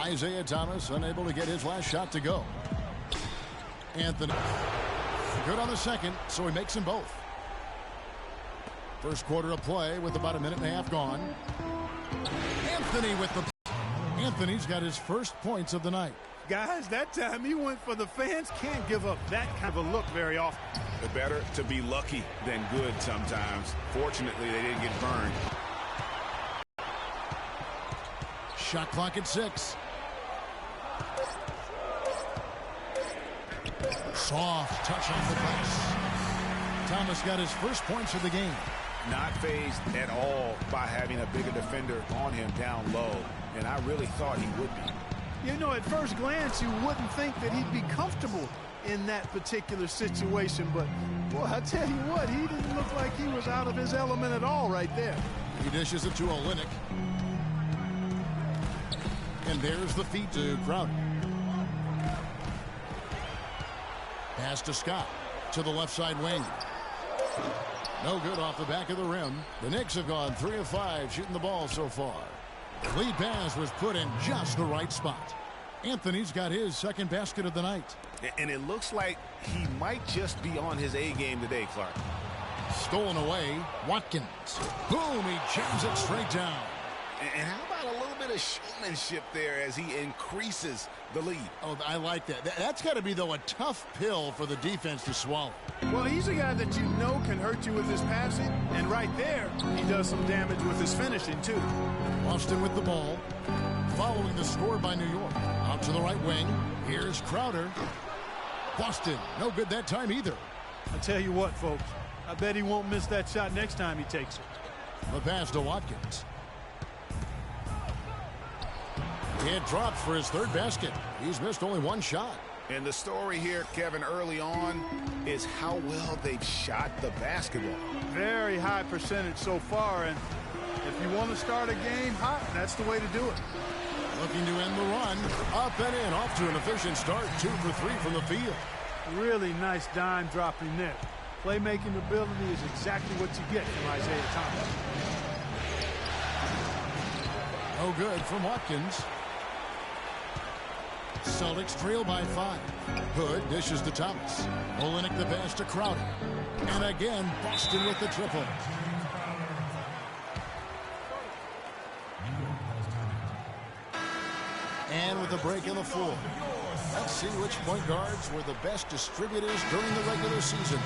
Isaiah Thomas unable to get his last shot to go. Anthony good on the second, so he makes them both. First quarter of play with about a minute and a half gone. Anthony with the... Anthony's got his first points of the night. Guys, that time he went for the fans. Can't give up that kind of a look very often. Better to be lucky than good sometimes. Fortunately, they didn't get burned. Shot clock at 6. Soft touch off the glass. Thomas got his first points of the game. Not fazed at all by having a bigger defender on him down low. And I really thought he would be. You know, at first glance, you wouldn't think that he'd be comfortable in that particular situation. But, boy, I tell you what, he didn't look like he was out of his element at all right there. He dishes it to Olynyk. And there's the feed to Crowder. Pass to Scott. To the left side wing. No good off the back of the rim. The Knicks have gone 3 of 5 shooting the ball so far. The lead pass was put in just the right spot. Anthony's got his second basket of the night. And it looks like he might just be on his A game today, Clark. Stolen away. Watkins. Boom, he jams it straight down. And how about a little bit of showmanship there as he increases the lead? Oh, I like that. That's got to be, though, a tough pill for the defense to swallow. Well, he's a guy that you know can hurt you with his passing. And right there, he does some damage with his finishing, too. Boston with the ball. Following the score by New York. Out to the right wing. Here's Crowder. Boston, no good that time either. I tell you what, folks. I bet he won't miss that shot next time he takes it. The pass to Watkins. It drops for his third basket. He's missed only one shot. And the story here, Kevin, early on is how well they've shot the basketball. Very high percentage so far, and if you want to start a game hot, that's the way to do it. Looking to end the run. Up and in, off to an efficient start. 2 for 3 from the field. Really nice dime dropping there. Playmaking ability is exactly what you get from Isaiah Thomas. No good from Watkins. Celtics trail by 5. Hood dishes to Thomas. Olynyk the pass to Crowder. And again, Boston with the triple. And with a break in the floor. Let's see which point guards were the best distributors during the regular season.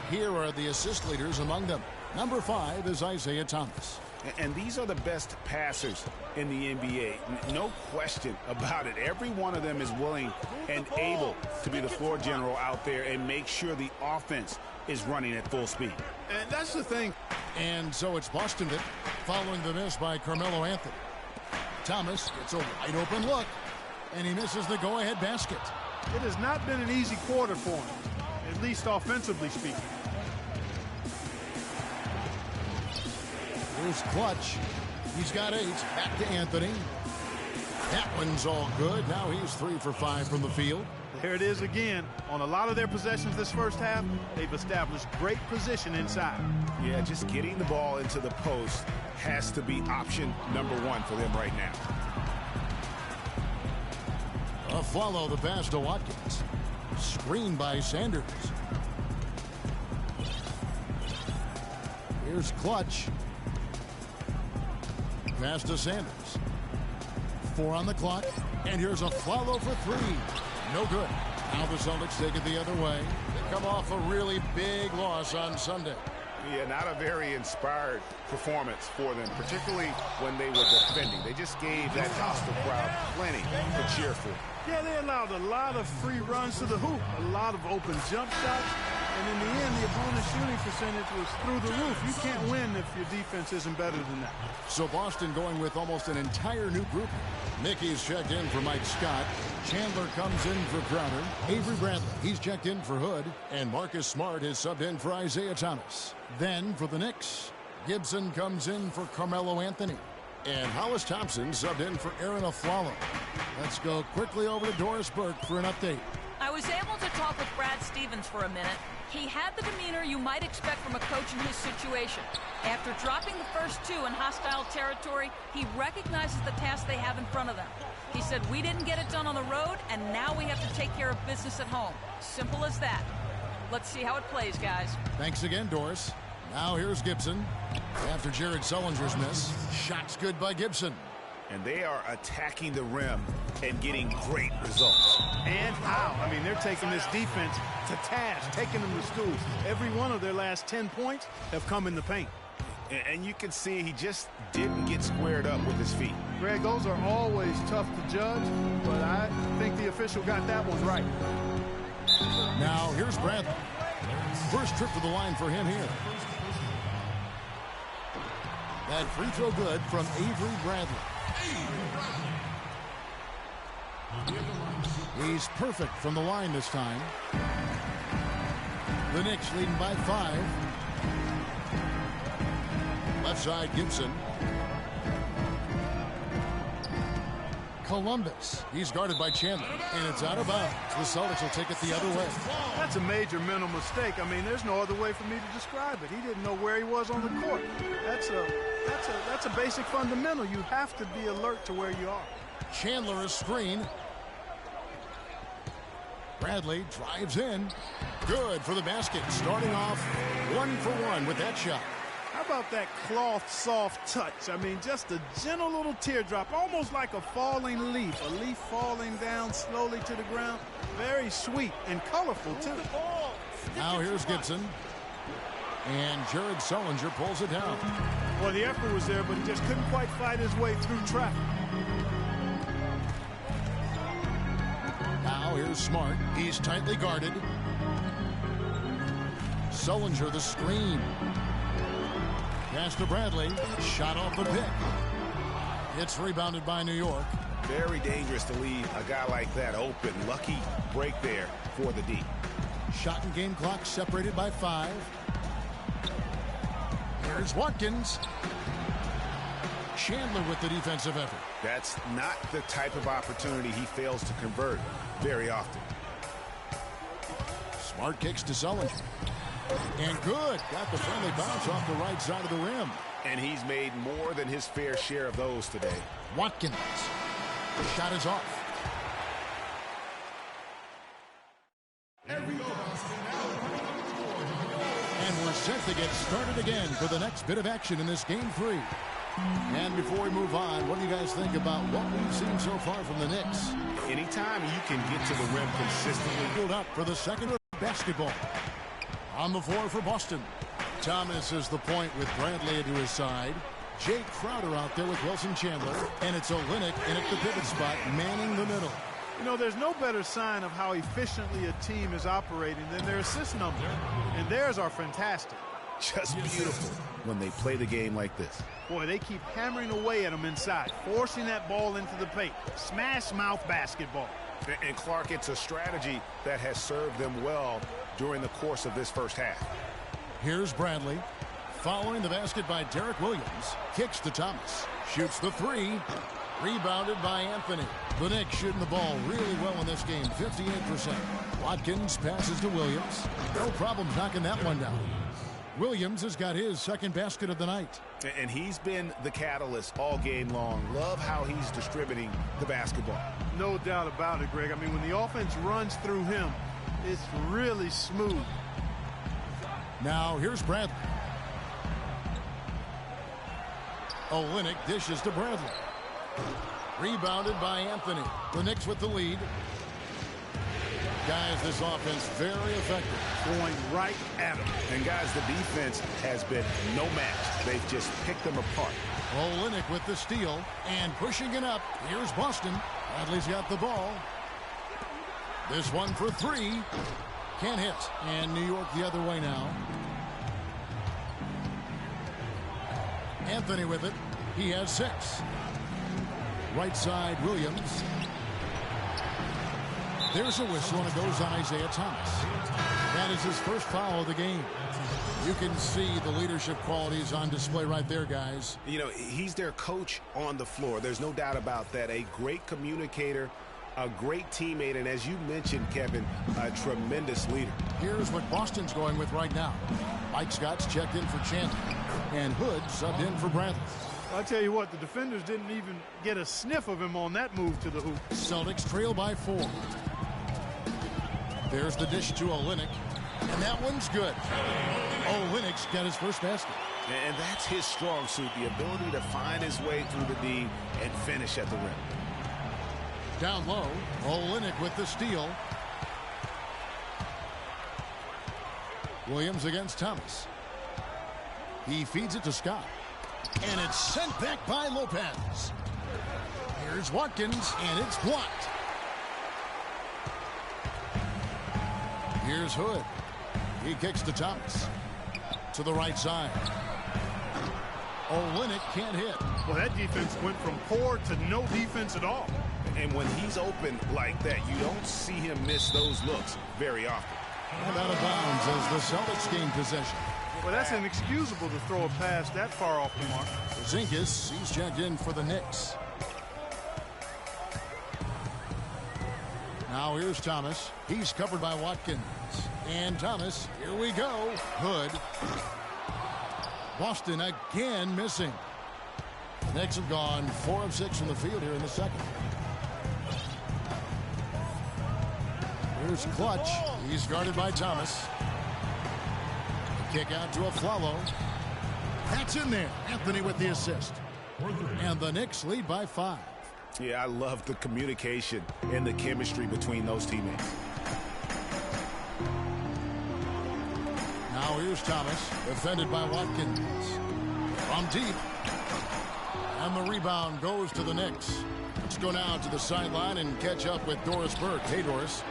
Here are the assist leaders among them. Number 5 is Isaiah Thomas. And these are the best passers in the NBA. No question about it. Every one of them is willing and able to be the floor general out there and make sure the offense is running at full speed. And that's the thing. And so it's Boston that, following the miss by Carmelo Anthony. Thomas gets a wide open look, and he misses the go-ahead basket. It has not been an easy quarter for him, at least offensively speaking. Here's Clutch. He's got 8. Back to Anthony. That one's all good. Now he's 3 for 5 from the field. There it is again. On a lot of their possessions this first half, they've established great position inside. Yeah, just getting the ball into the post has to be option number 1 for them right now. A follow the pass to Watkins. Screened by Sanders. Here's Clutch. Pass to Sanders. 4 on the clock. And here's a follow for 3. No good. Now the Celtics take it the other way. They come off a really big loss on Sunday. Yeah, not a very inspired performance for them, particularly when they were defending. They just gave that hostile crowd plenty to cheer for. Yeah, they allowed a lot of free runs to the hoop, a lot of open jump shots, and in the end, the opponent's shooting percentage was through the roof. You can't win if your defense isn't better than that. So Boston going with almost an entire new group. Mickey's checked in for Mike Scott. Chandler comes in for Crowder. Avery Bradley, he's checked in for Hood. And Marcus Smart is subbed in for Isaiah Thomas. Then for the Knicks, Gibson comes in for Carmelo Anthony. And Hollis Thompson subbed in for Aaron Aflalo. Let's go quickly over to Doris Burke for an update. I was able to talk with Brad Stevens for a minute. He had the demeanor you might expect from a coach in his situation. After dropping the first 2 in hostile territory, he recognizes the task they have in front of them. He said, we didn't get it done on the road, and now we have to take care of business at home. Simple as that. Let's see how it plays, guys. Thanks again, Doris. Now here's Gibson. After Jared Sullinger's miss, shot's good by Gibson. And they are attacking the rim and getting great results. And how? I mean, they're taking this defense to task, taking them to school. Every one of their last 10 points have come in the paint. And you can see he just didn't get squared up with his feet. Greg, those are always tough to judge, but I think the official got that one right. Now here's Bradley. First trip to the line for him here. That free throw good from Avery Bradley. He's perfect from the line this time. The Knicks leading by 5. Left side, Gibson. Columbus. He's guarded by Chandler, and it's out of bounds. The Celtics will take it the other way. That's a major mental mistake. I mean, there's no other way for me to describe it. He didn't know where he was on the court. That's a basic fundamental. You have to be alert to where you are. Chandler is screen. Bradley drives in. Good for the basket. Starting off 1 for 1 with that shot. How about that cloth soft touch? I mean, just a gentle little teardrop, almost like a falling leaf. A leaf falling down slowly to the ground. Very sweet and colorful, too. Now here's Gibson. And Jared Sullinger pulls it down. Well, the effort was there, but he just couldn't quite fight his way through traffic. Now here's Smart. He's tightly guarded. Sullinger the screen. Pass to Bradley. Shot off the pick. It's rebounded by New York. Very dangerous to leave a guy like that open. Lucky break there for the D. Shot and game clock separated by 5. Here's Watkins. Chandler with the defensive effort. That's not the type of opportunity he fails to convert very often. Smart kicks to Sullinger. And good. Got the friendly bounce off the right side of the rim. And he's made more than his fair share of those today. Watkins. The shot is off. And we're set to get started again for the next bit of action in this game 3. And before we move on, what do you guys think about what we've seen so far from the Knicks? Anytime you can get to the rim consistently. Build up for the second basketball. On the floor for Boston. Thomas is the point with Bradley to his side. Jay Crowder out there with Wilson Chandler. And it's Olynyk in at the pivot spot, manning the middle. You know, there's no better sign of how efficiently a team is operating than their assist number. And theirs are fantastic. Just beautiful when they play the game like this. Boy, they keep hammering away at them inside, forcing that ball into the paint. Smash mouth basketball. And Clark, it's a strategy that has served them well during the course of this first half. Here's Bradley. Following the basket by Derek Williams. Kicks to Thomas. Shoots the 3. Rebounded by Anthony. The Knicks shooting the ball really well in this game, 58%. Watkins passes to Williams. No problem knocking that one down. Williams has got his second basket of the night. And he's been the catalyst all game long. Love how he's distributing the basketball. No doubt about it, Greg. I mean, when the offense runs through him, it's really smooth. Now here's Bradley. Olynyk dishes to Bradley. Rebounded by Anthony. The Knicks with the lead. Guys, this offense very effective. Going right at him. And guys, the defense has been no match. They've just picked them apart. Olynyk with the steal and pushing it up. Here's Boston. Bradley's got the ball. This one for 3. Can't hit. And New York the other way now. Anthony with it. He has 6. Right side, Williams. There's a whistle, and it goes on Isaiah Thomas. That is his first foul of the game. You can see the leadership qualities on display right there, guys. You know, he's their coach on the floor. There's no doubt about that. A great communicator, a great teammate, and as you mentioned, Kevin, a tremendous leader. Here's what Boston's going with right now. Mike Scott's checked in for Chandler, and Hood subbed in for Bradley. I'll tell you what, the defenders didn't even get a sniff of him on that move to the hoop. Celtics trail by 4. There's the dish to Olynyk, and that one's good. Olynyk's got his first basket. And that's his strong suit, the ability to find his way through the D and finish at the rim. Down low, Olynyk with the steal. Williams against Thomas. He feeds it to Scott. And it's sent back by Lopez. Here's Watkins, and it's blocked. Here's Hood. He kicks to Thomas. To the right side. Olynyk can't hit. Well, that defense went from poor to no defense at all. And when he's open like that, you don't see him miss those looks very often. And out of bounds as the Celtics gain possession. Well, that's inexcusable to throw a pass that far off the mark. Zinkis, he's checked in for the Knicks. Now here's Thomas. He's covered by Watkins. And Thomas, here we go. Hood. Boston again missing. The Knicks have gone 4 of 6 from the field here in the second. Here's Clutch. He's guarded by Thomas. Kick out to Aflalo. That's in there. Anthony with the assist. And the Knicks lead by 5. Yeah, I love the communication and the chemistry between those teammates. Now here's Thomas, defended by Watkins. From deep. And the rebound goes to the Knicks. Let's go now to the sideline and catch up with Doris Burke. Hey, Doris.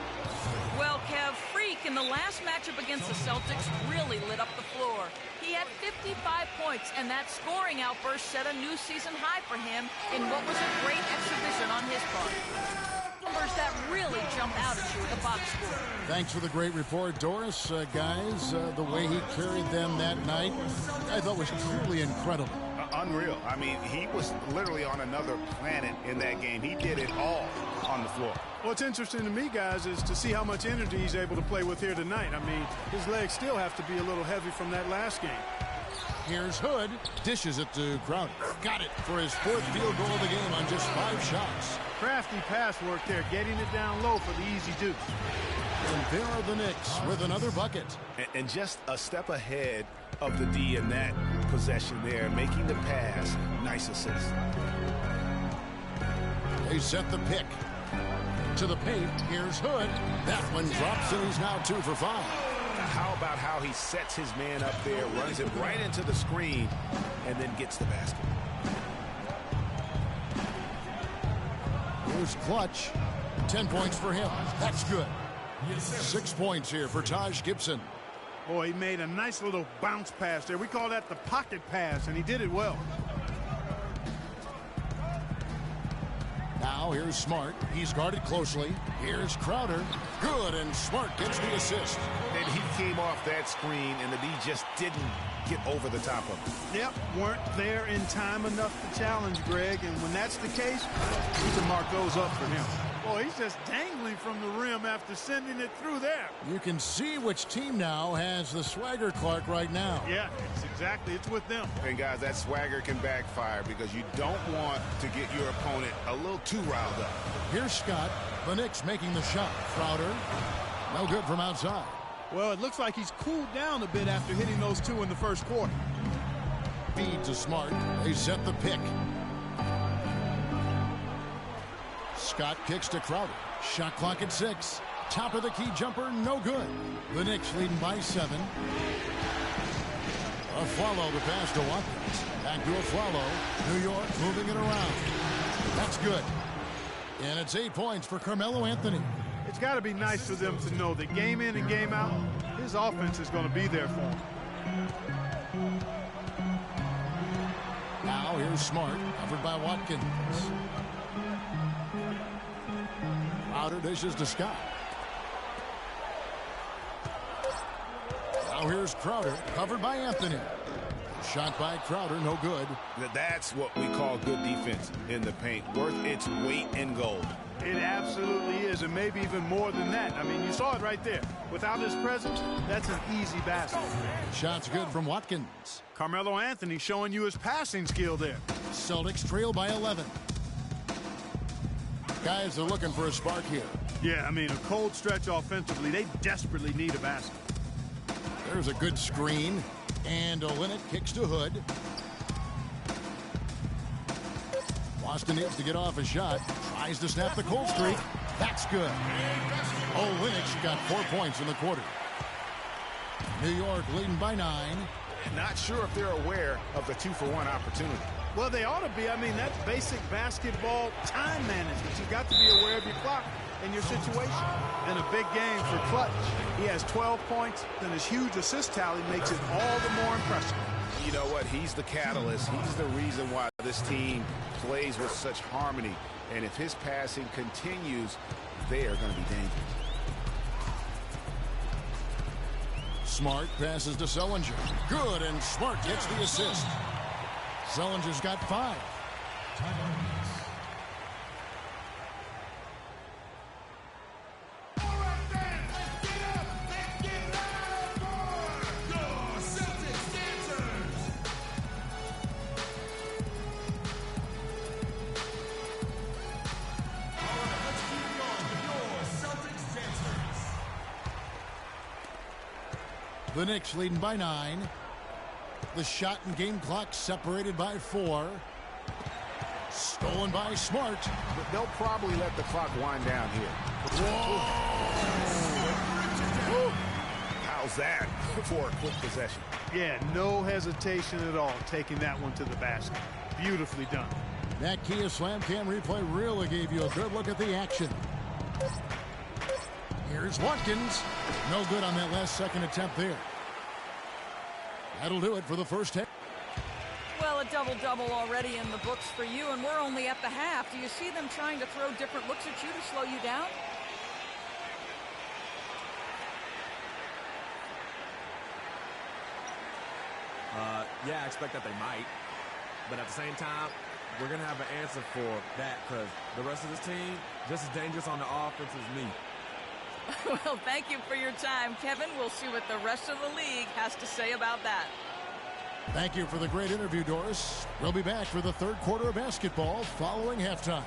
Well, Kev, Freak in the last matchup against the Celtics really lit up the floor. He had 55 points, and that scoring outburst set a new season high for him in what was a great exhibition on his part. Numbers that really jump out at you with a box score. Thanks for the great report, Doris. Guys, the way he carried them that night, I thought was truly incredible. Unreal. I mean, he was literally on another planet in that game. He did it all on the floor. What's interesting to me, guys, is to see how much energy he's able to play with here tonight. I mean, his legs still have to be a little heavy from that last game. Here's Hood. Dishes it to Crowder. Got it for his 4th field goal of the game on just 5 shots. Crafty pass work there, getting it down low for the easy deuce. And there are the Knicks with another bucket. And just a step ahead of the D in that possession there, making the pass. Nice assist. They set the pick. To the paint, here's Hood. That one drops, and he's now 2 for 5. How about how he sets his man up there, runs it right into the screen, and then gets the basket. Here's Clutch. 10 points for him. That's good. 6 points here for Taj Gibson. Boy, he made a nice little bounce pass there. We call that the pocket pass, and he did it well. Now here's Smart. He's guarded closely. Here's Crowder. Good, and Smart gets the assist. And he came off that screen, and the D just didn't get over the top of him. Yep, weren't there in time enough to challenge Greg, and when that's the case, you can mark those up for him. Boy, he's just dangling from the rim after sending it through there. You can see which team now has the swagger Clark right now. Yeah, it's with them. And guys, that swagger can backfire because you don't want to get your opponent a little too riled up. Here's Scott. The Knicks making the shot. Crowder, no good from outside. Well, it looks like he's cooled down a bit after hitting those 2 in the first quarter. Feed to Smart. They set the pick. Scott kicks to Crowder. Shot clock at 6. Top of the key jumper, no good. The Knicks leading by 7. Aflalo the pass to Watkins. Back to Aflalo. New York moving it around. That's good. And it's 8 points for Carmelo Anthony. It's got to be nice for them to know that game in and game out, his offense is going to be there for him. Now here's Smart, covered by Watkins. Crowder dishes to Scott. Now here's Crowder, covered by Anthony. Shot by Crowder, no good. That's what we call good defense in the paint, worth its weight in gold. It absolutely is, and maybe even more than that. I mean, you saw it right there. Without his presence, that's an easy basket. Shot's good from Watkins. Carmelo Anthony showing you his passing skill there. Celtics trail by 11. Guys are looking for a spark here. Yeah, I mean, a cold stretch offensively. They desperately need a basket. There's a good screen. And Olynyk kicks to Hood. Boston needs to get off a shot. Tries to snap the cold streak. That's good. Olynyk's got 4 points in the quarter. New York leading by 9. Not sure if they're aware of the 2-for-1 opportunity. Well, they ought to be. I mean, that's basic basketball time management. You've got to be aware of your clock and your situation. And a big game for Clutch. He has 12 points, and his huge assist tally makes it all the more impressive. You know what? He's the catalyst. He's the reason why this team plays with such harmony. And if his passing continues, they are going to be dangerous. Smart passes to Sullinger. Good, and Smart gets the assist. Sullinger's got 5. The Knicks leading by 9. The shot and game clock separated by 4. Stolen by Smart. But they'll probably let the clock wind down here. Whoa. How's that for a quick possession? Yeah, no hesitation at all taking that one to the basket. Beautifully done. That Kia Slam Cam replay really gave you a good look at the action. Here's Watkins. No good on that last second attempt there. That'll do it for the first half. Well, a double-double already in the books for you, and we're only at the half. Do you see them trying to throw different looks at you to slow you down? Yeah, I expect that they might. But at the same time, we're going to have an answer for that because the rest of this team, just as dangerous on the offense as me. Well, thank you for your time, Kevin. We'll see what the rest of the league has to say about that. Thank you for the great interview, Doris. We'll be back for the third quarter of basketball following halftime.